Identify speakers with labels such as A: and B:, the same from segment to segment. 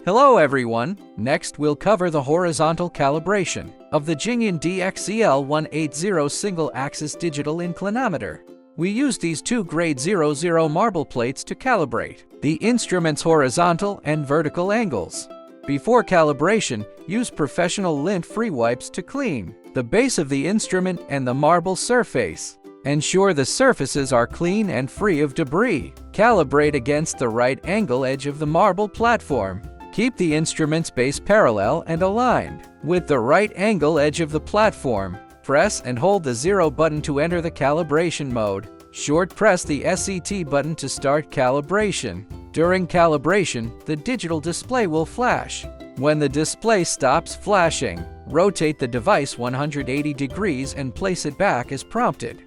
A: Hello everyone! Next we'll cover the horizontal calibration of the JINGYAN DXL180 single-axis digital inclinometer. We use these two grade 00 marble plates to calibrate the instrument's horizontal and vertical angles. Before calibration, use professional lint-free wipes to clean the base of the instrument and the marble surface. Ensure the surfaces are clean and free of debris. Calibrate against the right angle edge of the marble platform. Keep the instrument's base parallel and aligned with the right angle edge of the platform. Press and hold the 0 button to enter the calibration mode. Short press the SET button to start calibration. During calibration, the digital display will flash. When the display stops flashing, rotate the device 180 degrees and place it back as prompted.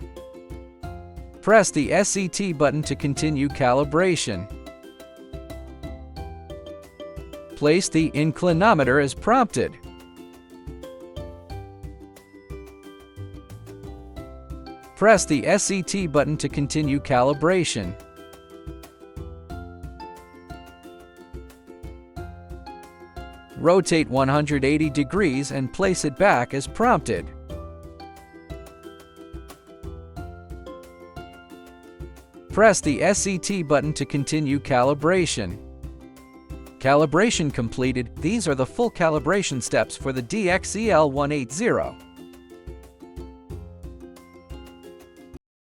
A: Press the SET button to continue calibration. Place the inclinometer as prompted. Press the SET button to continue calibration. Rotate 180 degrees and place it back as prompted. Press the SET button to continue calibration. Calibration completed. These are the full calibration steps for the DXL180.